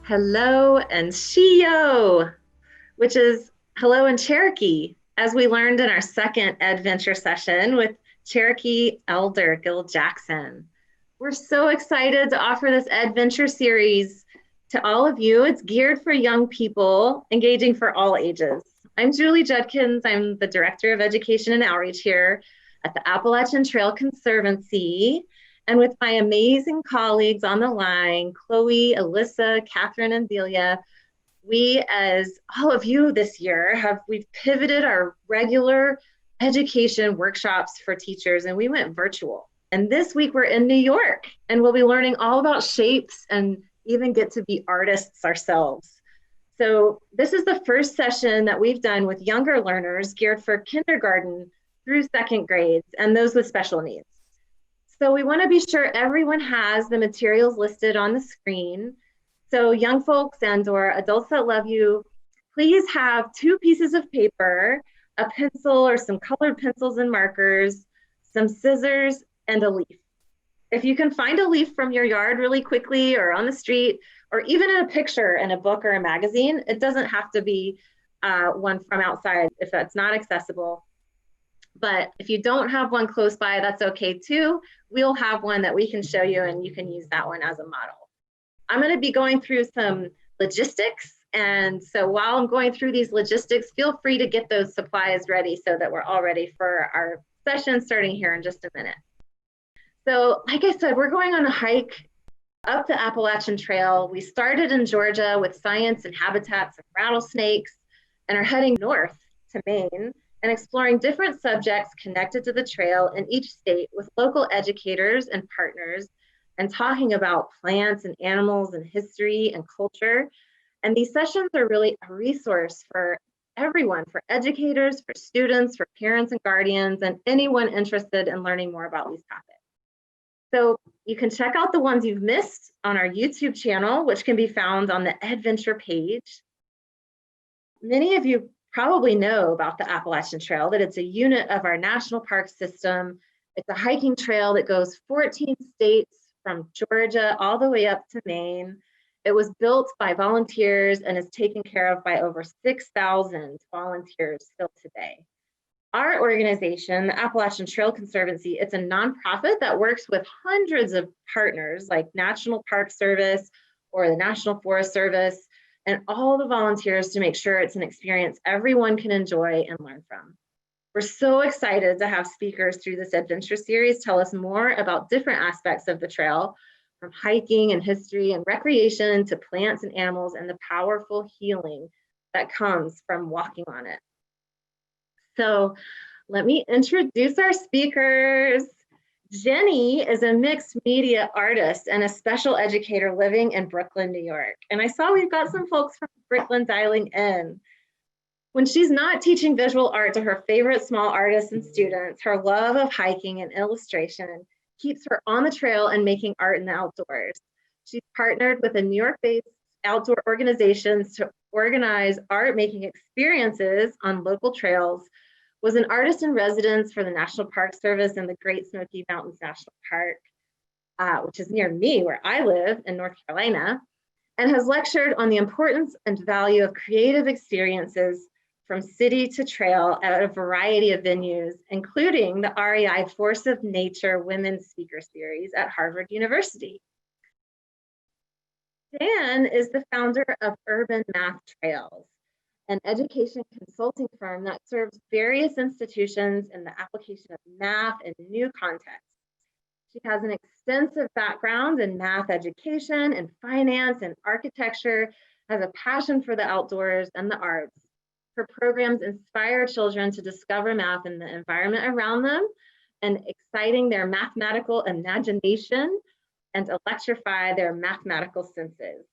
Hello and Shio, which is hello in Cherokee, as we learned in our second adventure session with Cherokee Elder Gil Jackson. We're so excited to offer this adventure series to all of you. It's geared for young people, engaging for all ages. I'm Julie Judkins. I'm the Director of Education and Outreach here at the Appalachian Trail Conservancy. And with my amazing colleagues on the line, Chloe, Alyssa, Catherine, and Delia, we, as all of you this year, we've pivoted our regular education workshops for teachers and we went virtual. And this week we're in New York and we'll be learning all about shapes and even get to be artists ourselves. So this is the first session that we've done with younger learners geared for kindergarten through second grades and those with special needs. So we want to be sure everyone has the materials listed on the screen. So young folks and/or adults that love you, please have 2 pieces of paper, a pencil or some colored pencils and markers, some scissors, and a leaf. If you can find a leaf from your yard really quickly or on the street, or even in a picture in a book or a magazine, it doesn't have to be one from outside if that's not accessible. But if you don't have one close by, that's okay too. We'll have one that we can show you and you can use that one as a model. I'm going to be going through some logistics. And so while I'm going through these logistics, feel free to get those supplies ready so that we're all ready for our session starting here in just a minute. So like I said, we're going on a hike up the Appalachian Trail. We started in Georgia with science and habitats of rattlesnakes and are heading north to Maine and exploring different subjects connected to the trail in each state with local educators and partners and talking about plants and animals and history and culture. And these sessions are really a resource for everyone, for educators, for students, for parents and guardians, and anyone interested in learning more about these topics. So you can check out the ones you've missed on our YouTube channel, which can be found on the Adventure page. Many of you probably know about the Appalachian Trail, that it's a unit of our national park system. It's a hiking trail that goes 14 states from Georgia all the way up to Maine. It was built by volunteers and is taken care of by over 6,000 volunteers still today. Our organization, the Appalachian Trail Conservancy, it's a nonprofit that works with hundreds of partners like National Park Service or the National Forest Service and all the volunteers to make sure it's an experience everyone can enjoy and learn from. We're so excited to have speakers through this adventure series tell us more about different aspects of the trail, from hiking and history and recreation to plants and animals and the powerful healing that comes from walking on it. So let me introduce our speakers. Jenny is a mixed media artist and a special educator living in Brooklyn, New York. And I saw we've got some folks from Brooklyn dialing in. When she's not teaching visual art to her favorite small artists and students, her love of hiking and illustration keeps her on the trail and making art in the outdoors. She's partnered with a New York-based outdoor organizations to organize art making experiences on local trails, was an artist in residence for the National Park Service in the Great Smoky Mountains National Park, which is near me where I live in North Carolina, and has lectured on the importance and value of creative experiences from city to trail at a variety of venues, including the REI Force of Nature Women's Speaker Series at Harvard University. Dan is the founder of UrbanMathTrails, an education consulting firm that serves various institutions in the application of math in new contexts. She has an extensive background in math education and finance and architecture, has a passion for the outdoors and the arts. Her programs inspire children to discover math in the environment around them and exciting their mathematical imagination and electrify their mathematical senses.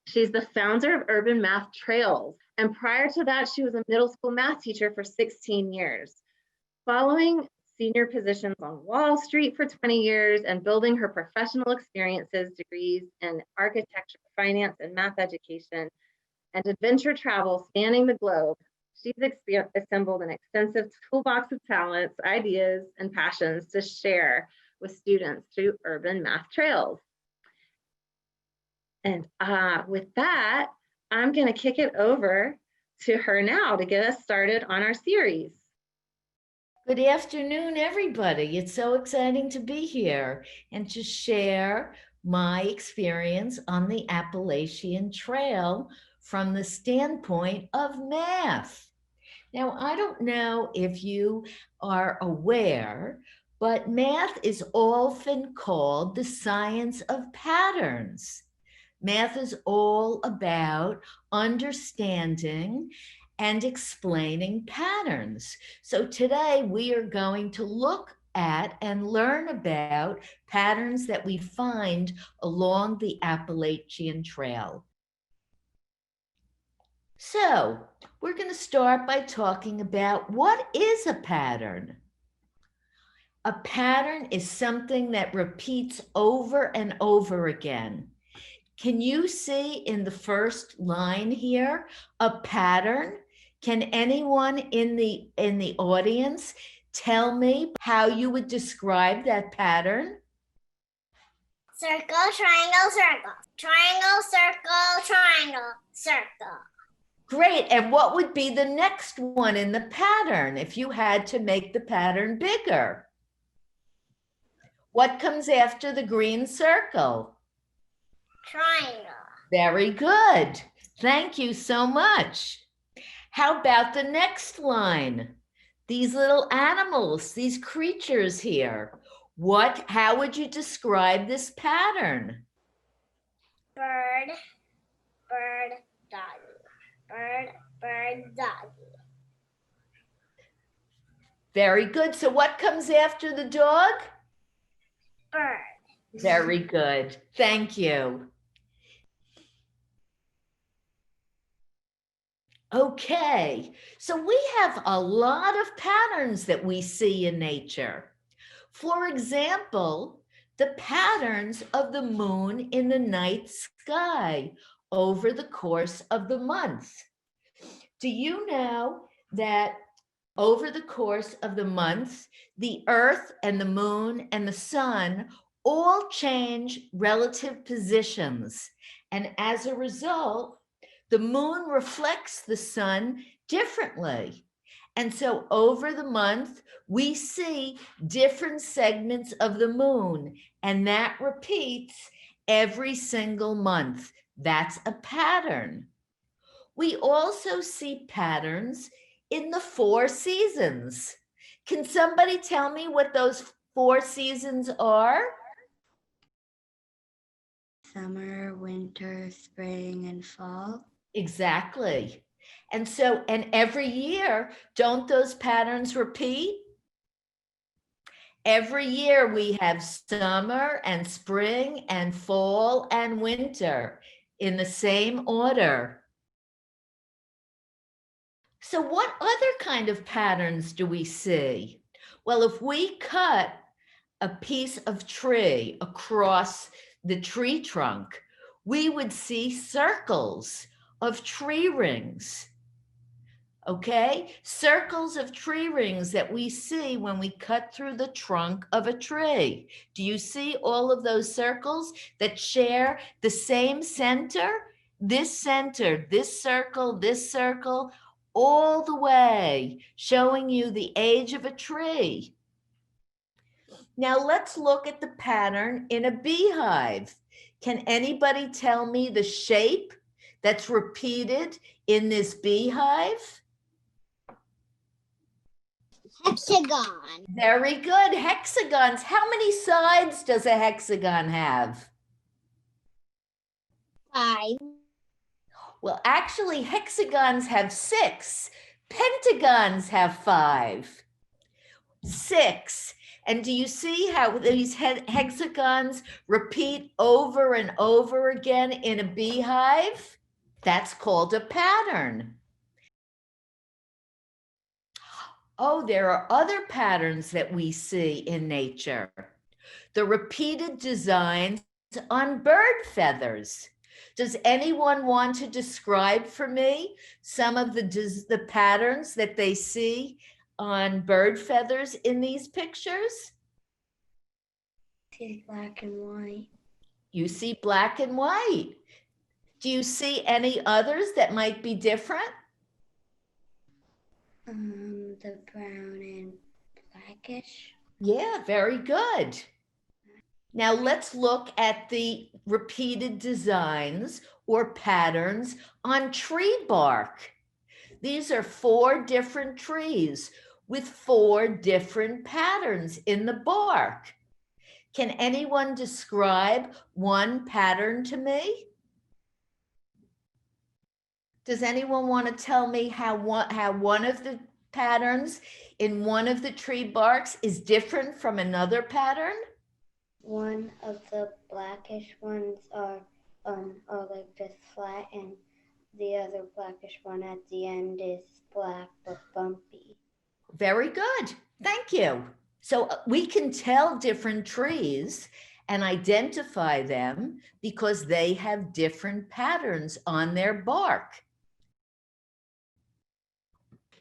She's the founder of UrbanMathTrails, and prior to that, she was a middle school math teacher for 16 years. Following senior positions on Wall Street for 20 years and building her professional experiences, degrees in architecture, finance, and math education, and adventure travel spanning the globe, she's assembled an extensive toolbox of talents, ideas, and passions to share with students through UrbanMathTrails. And with that, I'm going to kick it over to her now to get us started on our series. Good afternoon, everybody. It's so exciting to be here and to share my experience on the Appalachian Trail from the standpoint of math. Now, I don't know if you are aware, but math is often called the science of patterns. Math is all about understanding and explaining patterns. So today we are going to look at and learn about patterns that we find along the Appalachian Trail. So we're going to start by talking about what is a pattern. A pattern is something that repeats over and over again. Can you see in the first line here a pattern? Can anyone in the audience tell me how you would describe that pattern? Circle, triangle, circle. Triangle, circle, triangle, circle. Great. And what would be the next one in the pattern if you had to make the pattern bigger? What comes after the green circle? Triangle. Very good. Thank you so much. How about the next line? These little animals, these creatures here. How would you describe this pattern? Bird, bird, doggy. Bird, bird, doggy. Very good. So what comes after the dog? Bird. Very good. Thank you. Okay, so we have a lot of patterns that we see in nature. For example, the patterns of the moon in the night sky over the course of the month. Do you know that over the course of the month, the Earth and the moon and the sun all change relative positions? And as a result, the moon reflects the sun differently. And so over the month, we see different segments of the moon, and that repeats every single month. That's a pattern. We also see patterns in the 4 seasons. Can somebody tell me what those 4 seasons are? Summer, winter, spring, and fall. Exactly. And every year, don't those patterns repeat? Every year we have summer and spring and fall and winter in the same order. So what other kind of patterns do we see? Well, if we cut a piece of tree across the tree trunk, we would see circles of tree rings. Okay, circles of tree rings that we see when we cut through the trunk of a tree. Do you see all of those circles that share the same center? This center, this circle, all the way, showing you the age of a tree. Now let's look at the pattern in a beehive. Can anybody tell me the shape that's repeated in this beehive? Hexagon. Very good. Hexagons. How many sides does a hexagon have? 5. Well, actually, hexagons have 6. Pentagons have 5. 6. And do you see how these hexagons repeat over and over again in a beehive? That's called a pattern. Oh, there are other patterns that we see in nature. The repeated designs on bird feathers. Does anyone want to describe for me some of the patterns that they see on bird feathers in these pictures? It's black and white. You see black and white. Do you see any others that might be different? The brown and blackish. Yeah, very good. Now let's look at the repeated designs or patterns on tree bark. These are 4 different trees with 4 different patterns in the bark. Can anyone describe one pattern to me? Does anyone want to tell me how one of the patterns in one of the tree barks is different from another pattern? One of the blackish ones are like just flat, and the other blackish one at the end is black but bumpy. Very good. Thank you. So we can tell different trees and identify them because they have different patterns on their bark.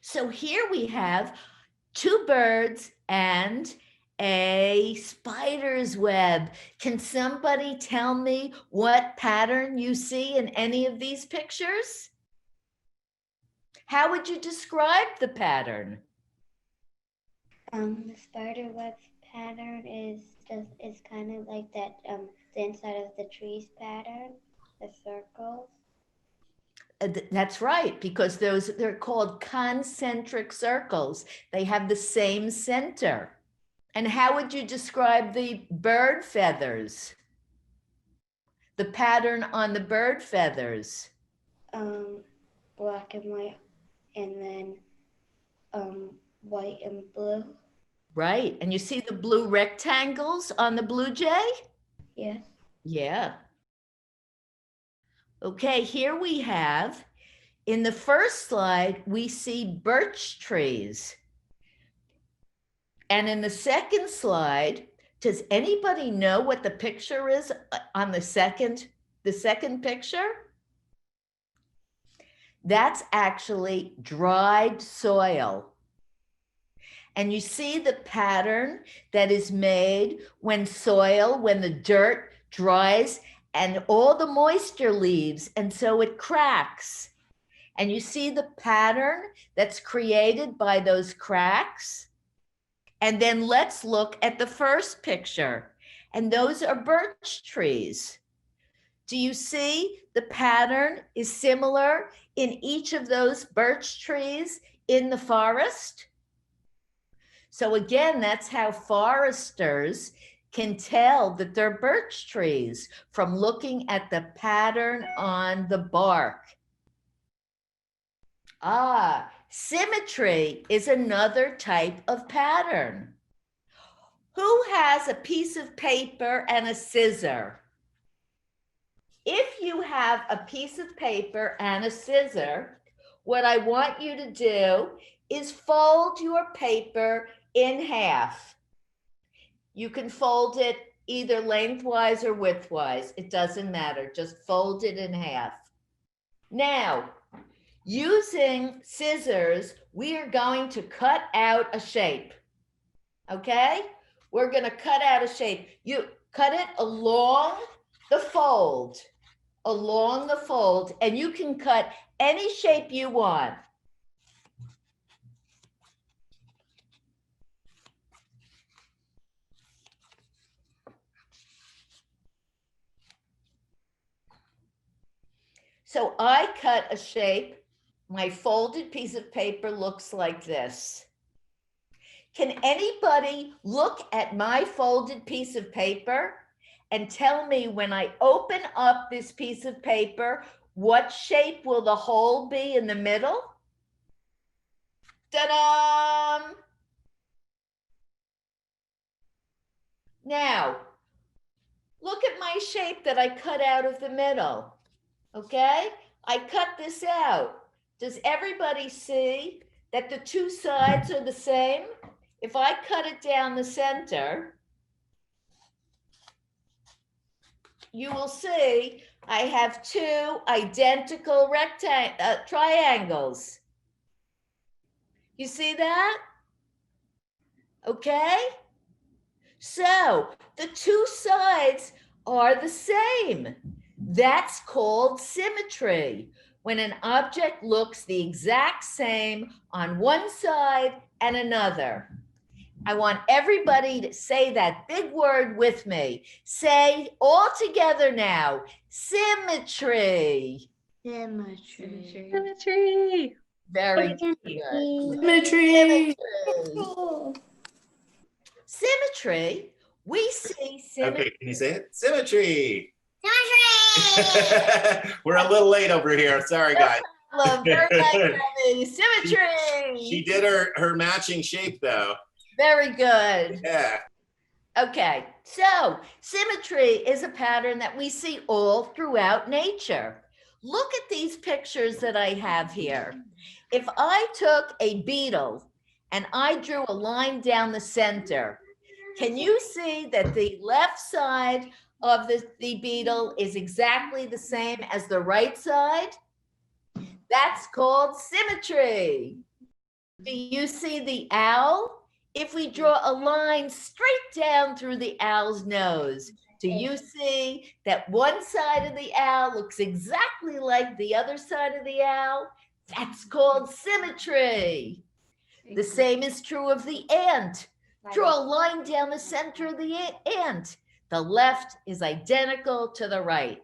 So here we have 2 birds and a spider's web. Can somebody tell me what pattern you see in any of these pictures? How would you describe the pattern? The spider web pattern is kind of like that the inside of the trees pattern, the circles. That's right, because they're called concentric circles. They have the same center. And how would you describe the bird feathers? The pattern on the bird feathers? Black and white, and then white and blue. Right, and you see the blue rectangles on the blue jay? Yes. Yeah. Okay, here we have, in the first slide, we see birch trees. And in the second slide, does anybody know what the picture is on the second picture? That's actually dried soil. And you see the pattern that is made when the dirt dries and all the moisture leaves, and so it cracks. And you see the pattern that's created by those cracks. And then let's look at the first picture. And those are birch trees. Do you see the pattern is similar in each of those birch trees in the forest? So again, that's how foresters can tell that they're birch trees from looking at the pattern on the bark. Symmetry is another type of pattern. Who has a piece of paper and a scissor? If you have a piece of paper and a scissor, what I want you to do is fold your paper in half. You can fold it either lengthwise or widthwise. It doesn't matter. Just fold it in half. Now, using scissors, we are going to cut out a shape. Okay? We're going to cut out a shape. You cut it along the fold, and you can cut any shape you want. So I cut a shape. My folded piece of paper looks like this. Can anybody look at my folded piece of paper and tell me, when I open up this piece of paper, what shape will the hole be in the middle? Ta-da! Now, look at my shape that I cut out of the middle. Okay? I cut this out. Does everybody see that the 2 sides are the same? If I cut it down the center, you will see I have 2 identical triangles. You see that? Okay? So the 2 sides are the same. That's called symmetry. When an object looks the exact same on one side and another. I want everybody to say that big word with me. Say all together now, symmetry. Symmetry. Symmetry. Very good. Symmetry. Symmetry. We see symmetry. Okay, can you say it? Symmetry. Symmetry. We're a little late over here. Sorry, guys. Very nice, Debbie. Symmetry. She did her matching shape, though. Very good. Yeah. Okay, so symmetry is a pattern that we see all throughout nature. Look at these pictures that I have here. If I took a beetle and I drew a line down the center, can you see that the left side of the beetle is exactly the same as the right side? That's called symmetry. Do you see the owl? If we draw a line straight down through the owl's nose, do you see that one side of the owl looks exactly like the other side of the owl? That's called symmetry. The same is true of the ant. Draw a line down the center of the ant. The left is identical to the right.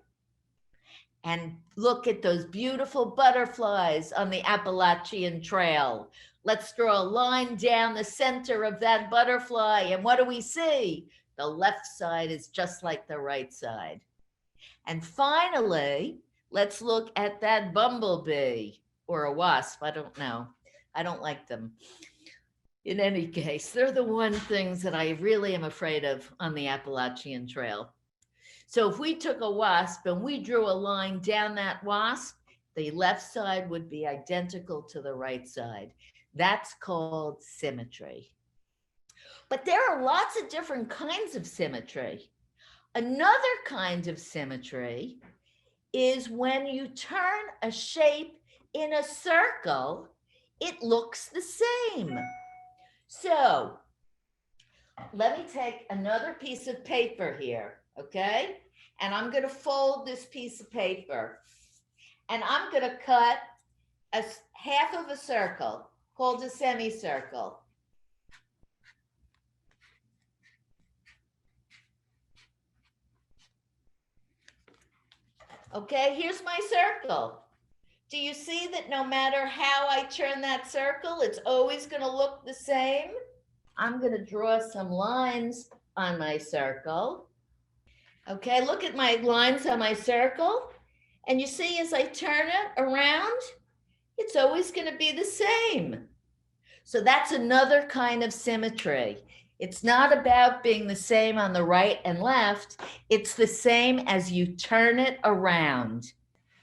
And look at those beautiful butterflies on the Appalachian Trail. Let's draw a line down the center of that butterfly. And what do we see? The left side is just like the right side. And finally, let's look at that bumblebee or a wasp. I don't know. I don't like them. In any case, they're the one things that I really am afraid of on the Appalachian Trail. So if we took a wasp and we drew a line down that wasp, the left side would be identical to the right side. That's called symmetry. But there are lots of different kinds of symmetry. Another kind of symmetry is when you turn a shape in a circle, it looks the same. So let me take another piece of paper here, okay? And I'm going to fold this piece of paper and I'm going to cut a half of a circle called a semicircle. Okay, here's my circle. Do you see that no matter how I turn that circle, it's always going to look the same? I'm going to draw some lines on my circle. Okay, look at my lines on my circle. And you see, as I turn it around, it's always going to be the same. So that's another kind of symmetry. It's not about being the same on the right and left. It's the same as you turn it around.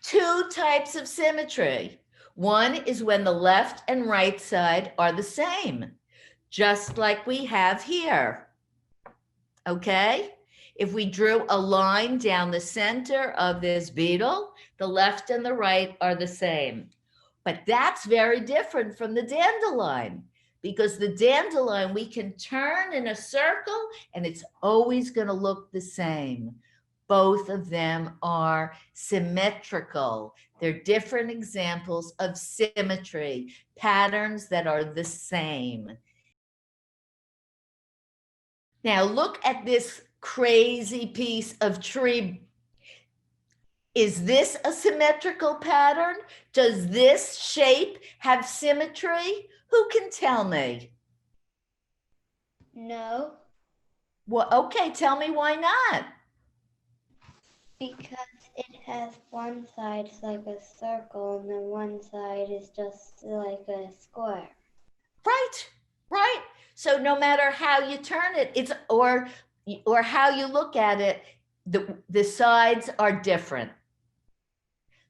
Two types of symmetry. One is when the left and right side are the same, just like we have here. Okay? If we drew a line down the center of this beetle, the left and the right are the same. But that's very different from the dandelion, because the dandelion we can turn in a circle and it's always going to look the same. Both of them are symmetrical. They're different examples of symmetry, patterns that are the same. Now look at this crazy piece of tree. Is this a symmetrical pattern? Does this shape have symmetry? Who can tell me? No, Well, okay, tell me why not. because it has one side like a circle and then one side is just like a square. Right, right. So no matter how you turn it, it's or how you look at it, the sides are different.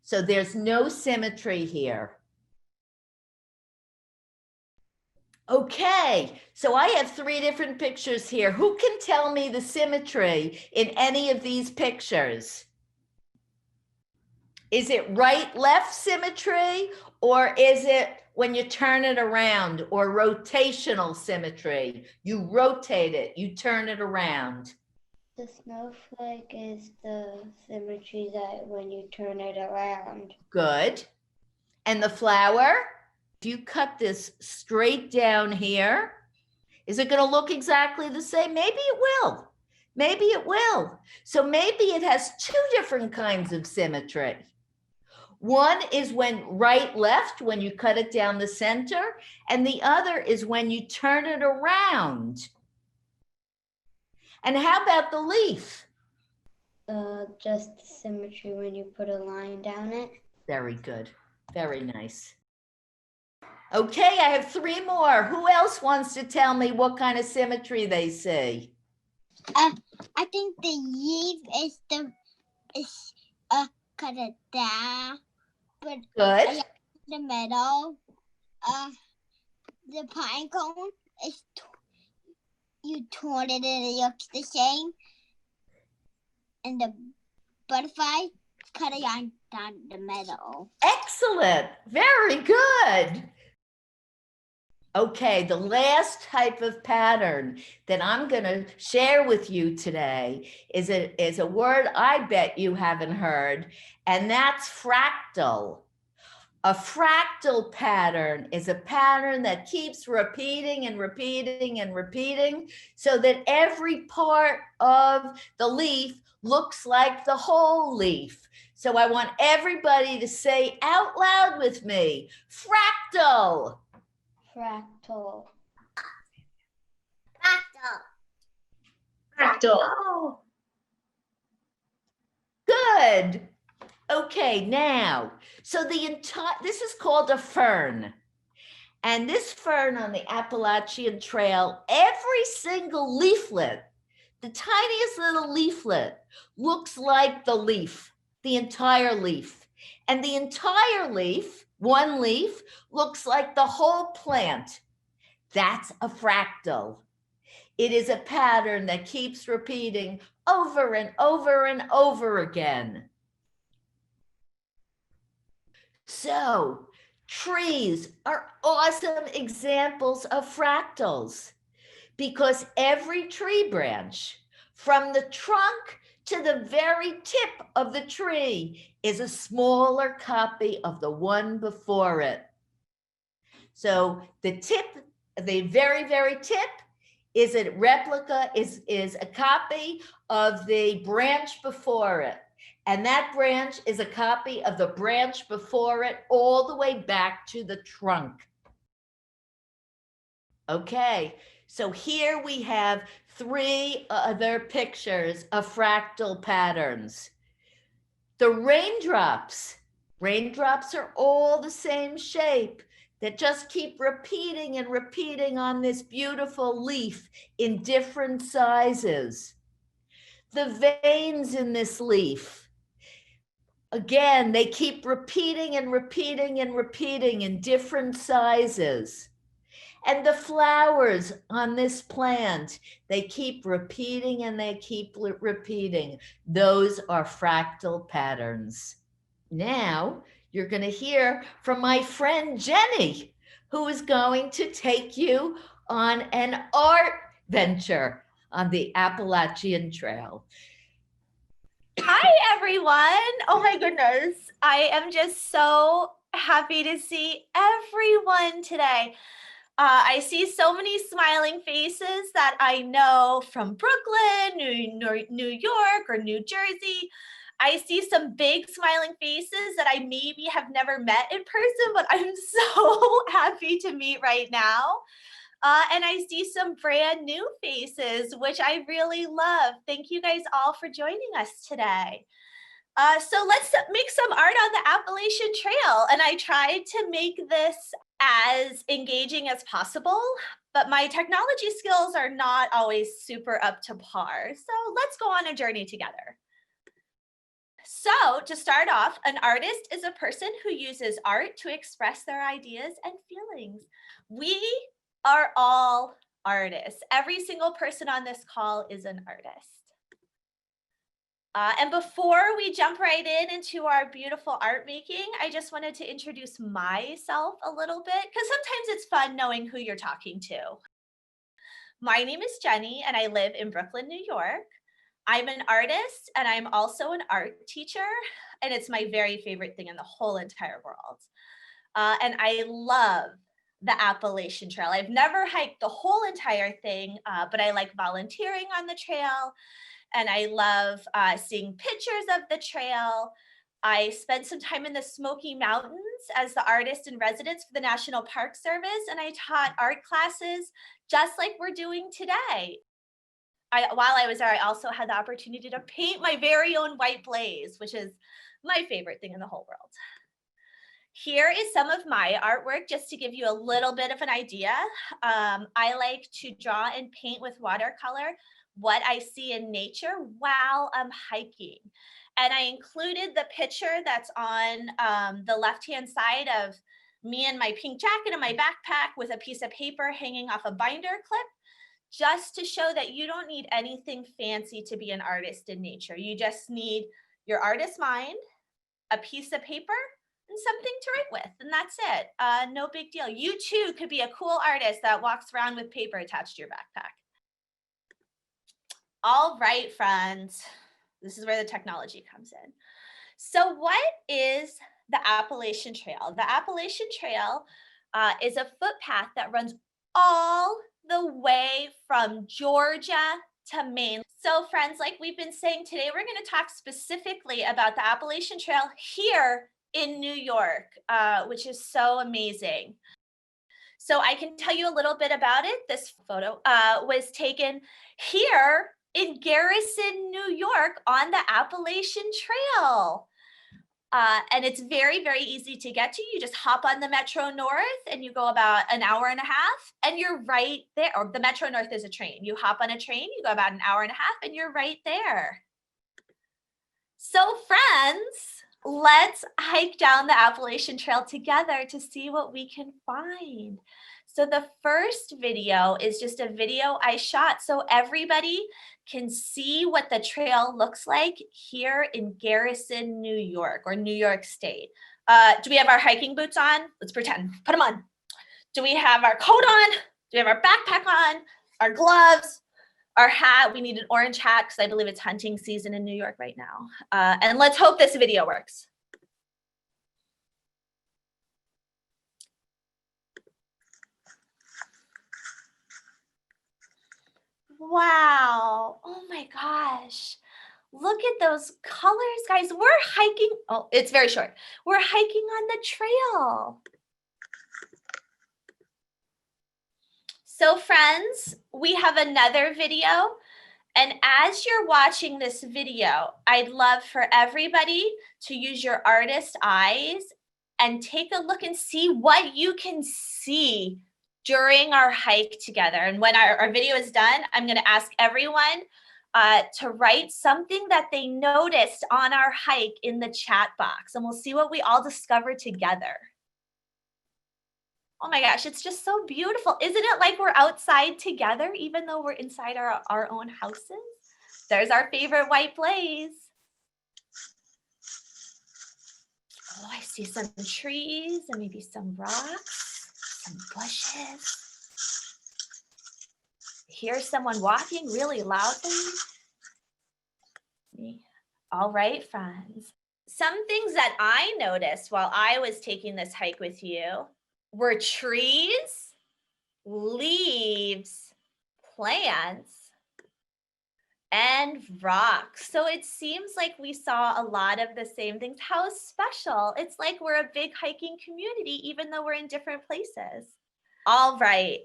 So there's no symmetry here. Okay, so I have three different pictures here. Who can tell me the symmetry in any of these pictures? Is it right-left symmetry, or is it when you turn it around, or rotational symmetry? You rotate it, you turn it around. The snowflake is the symmetry that when you turn it around. Good. And the flower, if you cut this straight down here, is it going to look exactly the same? Maybe it will. Maybe it will. So maybe it has two different kinds of symmetry. One is when right, left, when you cut it down the center, and the other is when you turn it around. And how about the leaf? Just the symmetry when you put a line down it. Very good. Very nice. Okay, I have three more. Who else wants to tell me what kind of symmetry they see? I think the leaf is cut it down, but Good. the middle, the pine cone is you torn it and it looks the same, and the butterfly cut it down the middle. Excellent. Very good. Okay, the last type of pattern that I'm going to share with you today is a word I bet you haven't heard, and that's fractal. A fractal pattern is a pattern that keeps repeating and repeating and repeating so that every part of the leaf looks like the whole leaf. So I want everybody to say out loud with me, fractal. Fractal. Fractal. Fractal. Oh. Good. Okay, now, so this is called a fern. And this fern on the Appalachian Trail, every single leaflet, the tiniest little leaflet, looks like the leaf, the entire leaf. And the entire leaf, one leaf, looks like the whole plant. That's a fractal. It is a pattern that keeps repeating over and over and over again. So, trees are awesome examples of fractals because every tree branch, from the trunk to the very tip of the tree, is a smaller copy of the one before it. So the tip, the very, very tip, is a replica, is a copy of the branch before it. And that branch is a copy of the branch before it all the way back to the trunk. Okay, so here we have three other pictures of fractal patterns. The raindrops are all the same shape that just keep repeating and repeating on this beautiful leaf in different sizes. The veins in this leaf, again, they keep repeating and repeating and repeating in different sizes. And the flowers on this plant, they keep repeating and they keep repeating. Those are fractal patterns. Now, you're going to hear from my friend Jenny, who is going to take you on an art venture on the Appalachian Trail. Hi, everyone. Oh my goodness. I am just so happy to see everyone today. I see so many smiling faces that I know from Brooklyn, New York, or New Jersey. I see some big smiling faces that I maybe have never met in person, but I'm so happy to meet right now. And I see some brand new faces, which I really love. Thank you guys all for joining us today. So let's make some art on the Appalachian Trail. And I tried to make this as engaging as possible, but my technology skills are not always super up to par. So let's go on a journey together. So to start off, an artist is a person who uses art to express their ideas and feelings. We are all artists. Every single person on this call is an artist. And before we jump right into our beautiful art making, I just wanted to introduce myself a little bit, because sometimes it's fun knowing who you're talking to. My name is Jenny, and I live in Brooklyn, New York. I'm an artist and I'm also an art teacher, and it's my very favorite thing in the whole entire world. And I love the Appalachian Trail. I've never hiked the whole entire thing, but I like volunteering on the trail, and I love seeing pictures of the trail. I spent some time in the Smoky Mountains as the artist in residence for the National Park Service, and I taught art classes just like we're doing today. While I was there, I also had the opportunity to paint my very own white blaze, which is my favorite thing in the whole world. Here is some of my artwork, just to give you a little bit of an idea. I like to draw and paint with watercolor what I see in nature while I'm hiking. And I included the picture that's on the left-hand side of me in my pink jacket and my backpack with a piece of paper hanging off a binder clip, just to show that you don't need anything fancy to be an artist in nature. You just need your artist mind, a piece of paper, and something to write with, and that's it. No big deal. You too could be a cool artist that walks around with paper attached to your backpack. All right, friends, this is where the technology comes in. So what is the Appalachian Trail? The Appalachian Trail is a footpath that runs all the way from Georgia to Maine. So friends, like we've been saying today, we're going to talk specifically about the Appalachian Trail here in New York, which is so amazing. So I can tell you a little bit about it. This photo was taken here in Garrison, New York on the Appalachian Trail. And it's very, very easy to get to. You just hop on the Metro North and you go about an hour and a half and you're right there. Or the Metro North is a train. You hop on a train, you go about an hour and a half and you're right there. So friends, let's hike down the Appalachian Trail together to see what we can find. So the first video is just a video I shot so everybody can see what the trail looks like here in Garrison, New York, or New York State. Do we have our hiking boots on? Let's pretend. Put them on. Do we have our coat on? Do we have our backpack on? Our gloves? Our hat? We need an orange hat because I believe it's hunting season in New York right now. And let's hope this video works. Wow. Oh my gosh. Look at those colors, guys. We're hiking. Oh, it's very short. We're hiking on the trail. So friends, we have another video. And as you're watching this video, I'd love for everybody to use your artist eyes and take a look and see what you can see during our hike together. And when our video is done, I'm going to ask everyone to write something that they noticed on our hike in the chat box, and we'll see what we all discover together. Oh my gosh, it's just so beautiful. Isn't it like we're outside together, even though we're inside our own houses? There's our favorite white blaze. Oh, I see some trees and maybe some rocks, some bushes. Hear someone walking really loudly. All right, friends. Some things that I noticed while I was taking this hike with you were trees, leaves, plants, and rocks. So it seems like we saw a lot of the same things. How special. It's like we're a big hiking community, even though we're in different places. All right.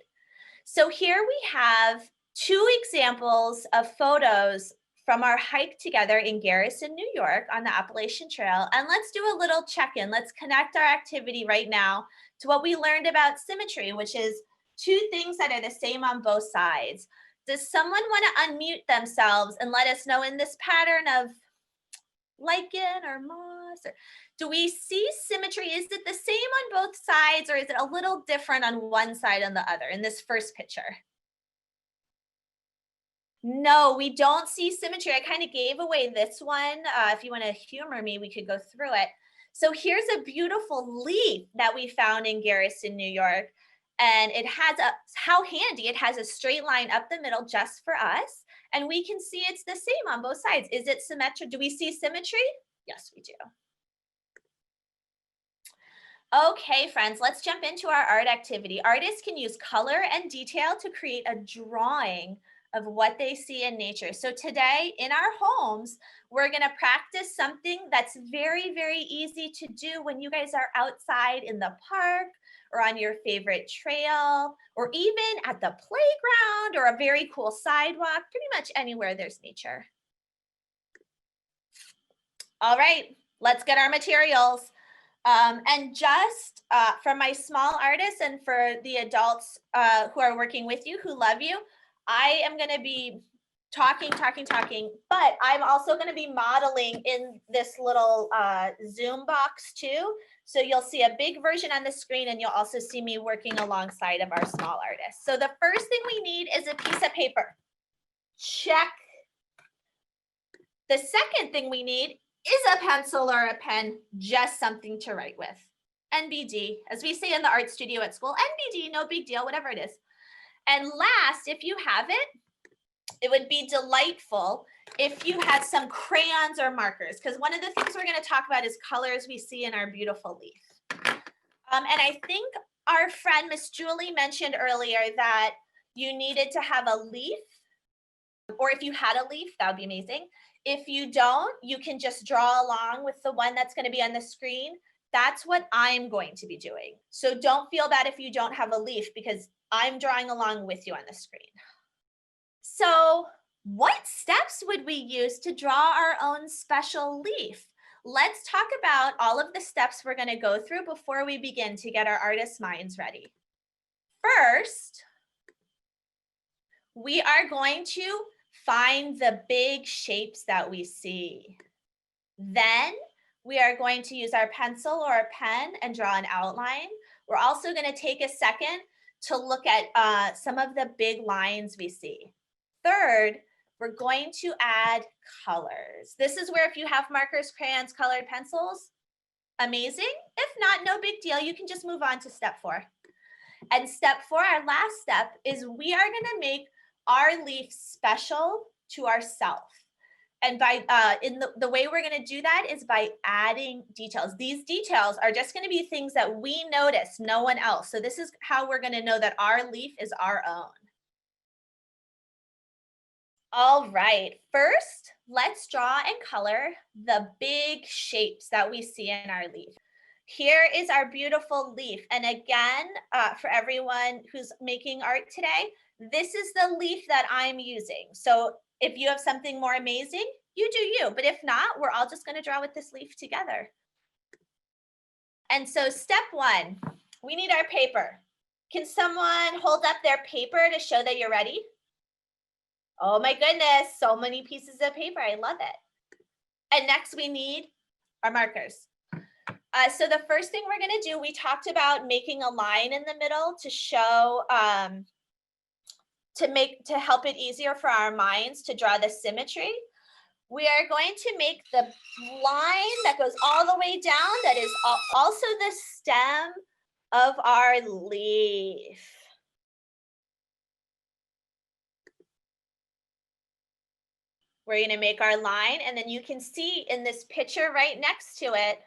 So here we have two examples of photos from our hike together in Garrison, New York on the Appalachian Trail. And let's do a little check-in. Let's connect our activity right now to what we learned about symmetry, which is two things that are the same on both sides. Does someone want to unmute themselves and let us know in this pattern of lichen or moss? Or do we see symmetry? Is it the same on both sides, or is it a little different on one side and the other in this first picture? No, we don't see symmetry. I kind of gave away this one. If you want to humor me, we could go through it. So here's a beautiful leaf that we found in Garrison, New York. And it has how handy, it has a straight line up the middle just for us. And we can see it's the same on both sides. Is it symmetric? Do we see symmetry? Yes, we do. Okay, friends, let's jump into our art activity. Artists can use color and detail to create a drawing of what they see in nature. So today in our homes, we're gonna practice something that's very, very easy to do when you guys are outside in the park or on your favorite trail, or even at the playground or a very cool sidewalk, pretty much anywhere there's nature. All right, let's get our materials. And just for my small artists and for the adults who are working with you, who love you, I am going to be talking, but I'm also going to be modeling in this little Zoom box too. So you'll see a big version on the screen, and you'll also see me working alongside of our small artists. So the first thing we need is a piece of paper. Check. The second thing we need is a pencil or a pen, just something to write with. NBD, as we say in the art studio at school, NBD, no big deal, whatever it is. And last, if you have it, it would be delightful if you had some crayons or markers, because one of the things we're going to talk about is colors we see in our beautiful leaf. And I think our friend Miss Julie mentioned earlier that you needed to have a leaf, or if you had a leaf, that would be amazing. If you don't, you can just draw along with the one that's going to be on the screen. That's what I'm going to be doing. So don't feel bad if you don't have a leaf, because I'm drawing along with you on the screen. So what steps would we use to draw our own special leaf? Let's talk about all of the steps we're going to go through before we begin to get our artist minds ready. First, we are going to find the big shapes that we see. Then we are going to use our pencil or a pen and draw an outline. We're also going to take a second to look at some of the big lines we see. Third, we're going to add colors. This is where if you have markers, crayons, colored pencils, amazing. If not, no big deal. You can just move on to step 4. And step 4, our last step, is we are going to make our leaf special to ourselves. And by the way we're going to do that is by adding details. These details are just going to be things that we notice, no one else. So this is how we're going to know that our leaf is our own. All right, first, let's draw and color the big shapes that we see in our leaf. Here is our beautiful leaf. And again, for everyone who's making art today, this is the leaf that I'm using. So if you have something more amazing, you do you. But if not, we're all just going to draw with this leaf together. And so step 1, we need our paper. Can someone hold up their paper to show that you're ready? Oh my goodness, so many pieces of paper. I love it. And next we need our markers. So the first thing we're going to do, we talked about making a line in the middle to show, to help it easier for our minds to draw the symmetry. We are going to make the line that goes all the way down, that is also the stem of our leaf. We're going to make our line, and then you can see in this picture right next to it,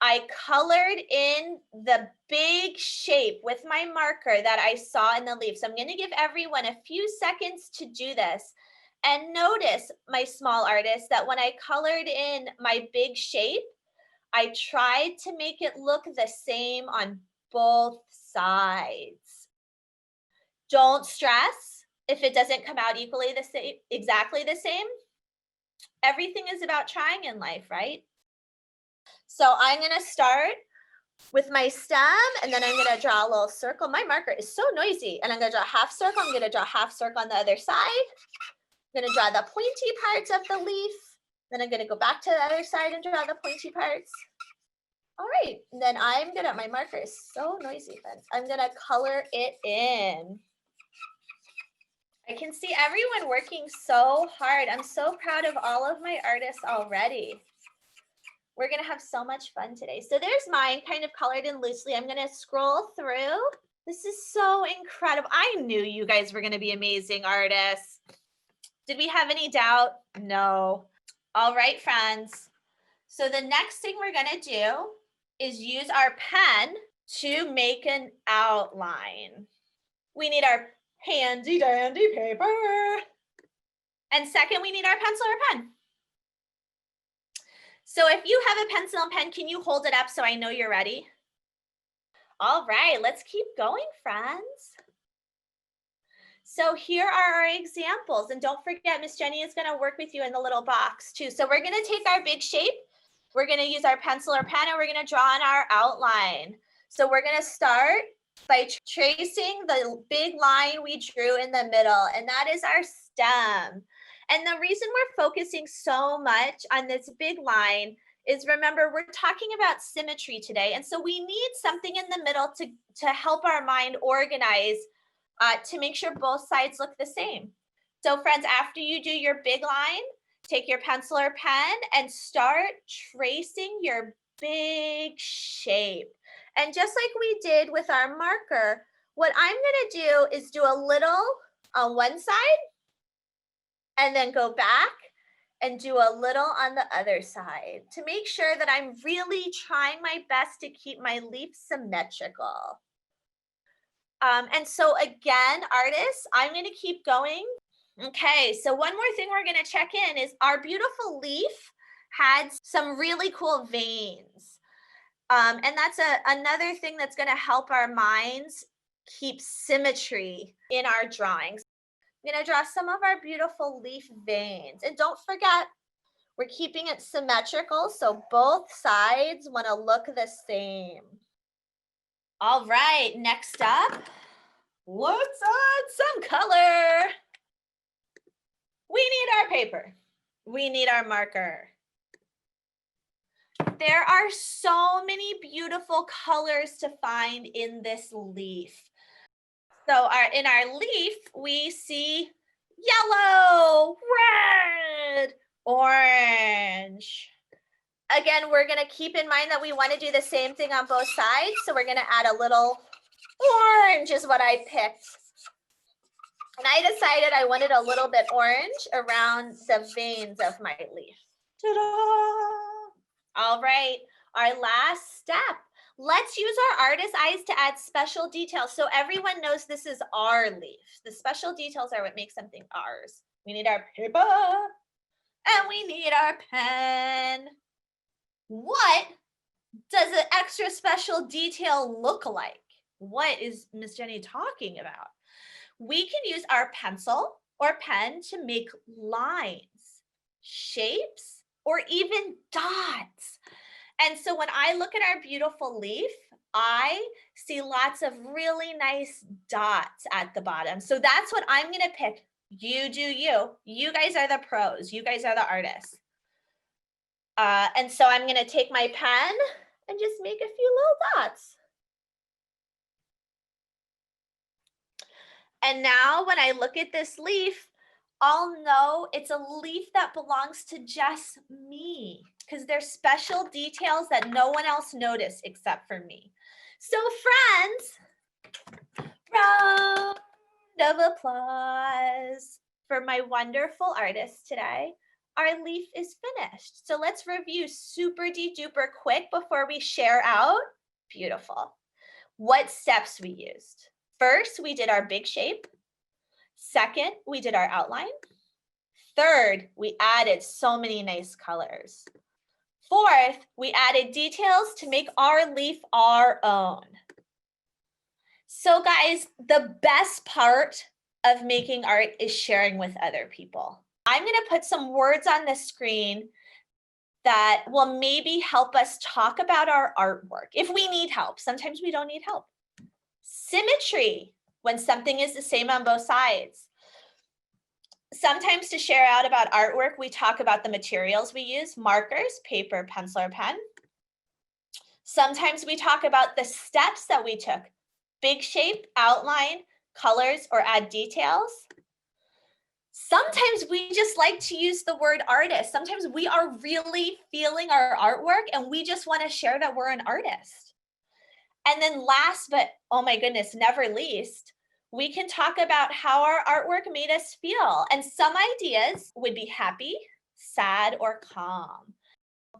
I colored in the big shape with my marker that I saw in the leaf. So I'm going to give everyone a few seconds to do this. And notice, my small artists, that when I colored in my big shape, I tried to make it look the same on both sides. Don't stress if it doesn't come out equally the same, exactly the same. Everything is about trying in life, right? So I'm going to start with my stem, and then I'm going to draw a little circle. My marker is so noisy, and I'm going to draw a half circle. I'm going to draw a half circle on the other side. I'm going to draw the pointy parts of the leaf. Then I'm going to go back to the other side and draw the pointy parts. All right, and then I'm going to, my marker is so noisy, friends. I'm going to color it in. I can see everyone working so hard. I'm so proud of all of my artists already. We're gonna have so much fun today. So there's mine, kind of colored in loosely. I'm gonna scroll through. This is so incredible. I knew you guys were gonna be amazing artists. Did we have any doubt? No. All right, friends. So the next thing we're gonna do is use our pen to make an outline. We need our handy dandy paper. And second, we need our pencil or pen. So if you have a pencil and pen, can you hold it up so I know you're ready? All right, let's keep going, friends. So here are our examples. And don't forget, Miss Jenny is gonna work with you in the little box too. So we're gonna take our big shape. We're gonna use our pencil or pen and we're gonna draw on our outline. So we're gonna start by tracing the big line we drew in the middle, and that is our stem. And the reason we're focusing so much on this big line is, remember, we're talking about symmetry today. And so we need something in the middle to help our mind organize, to make sure both sides look the same. So friends, after you do your big line, take your pencil or pen and start tracing your big shape. And just like we did with our marker, what I'm gonna do is do a little on one side and then go back and do a little on the other side to make sure that I'm really trying my best to keep my leaf symmetrical. And so again, artists, I'm gonna keep going. Okay, so one more thing we're gonna check in is our beautiful leaf had some really cool veins. And that's another thing that's gonna help our minds keep symmetry in our drawings. I'm gonna draw some of our beautiful leaf veins. And don't forget, we're keeping it symmetrical, so both sides wanna look the same. All right, next up, let's add some color. We need our paper. We need our marker. There are so many beautiful colors to find in this leaf. So in our leaf, we see yellow, red, orange. Again, we're gonna keep in mind that we wanna do the same thing on both sides. So we're gonna add a little orange is what I picked. And I decided I wanted a little bit orange around the veins of my leaf. Ta-da! All right, our last step. Let's use our artist eyes to add special details so everyone knows this is our leaf. The special details are what makes something ours. We need our paper and we need our pen. What does an extra special detail look like? What is Miss Jenny talking about? We can use our pencil or pen to make lines, shapes, or even dots. And so when I look at our beautiful leaf, I see lots of really nice dots at the bottom. So that's what I'm gonna pick. You do you. You guys are the pros. You guys are the artists. And so I'm gonna take my pen and just make a few little dots. And now when I look at this leaf, I'll know it's a leaf that belongs to just me, because there's special details that no one else noticed except for me. So friends, round of applause for my wonderful artist today. Our leaf is finished. So let's review super duper quick before we share out. Beautiful. What steps we used. First, we did our big shape. Second, we did our outline. Third, we added so many nice colors. Fourth, we added details to make our leaf our own. So guys, the best part of making art is sharing with other people. I'm gonna put some words on the screen that will maybe help us talk about our artwork if we need help. Sometimes we don't need help. Symmetry, when something is the same on both sides. Sometimes to share out about artwork, we talk about the materials we use, markers, paper, pencil, or pen. Sometimes we talk about the steps that we took, big shape, outline, colors, or add details. Sometimes we just like to use the word artist. Sometimes we are really feeling our artwork and we just want to share that we're an artist. And then last, but oh my goodness, never least, we can talk about how our artwork made us feel. And some ideas would be happy, sad, or calm.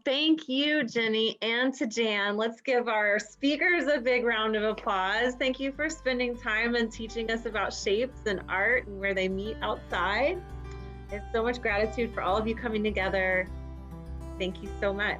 Thank you, Jenny, and to Jan. Let's give our speakers a big round of applause. Thank you for spending time and teaching us about shapes and art and where they meet outside. There's so much gratitude for all of you coming together. Thank you so much.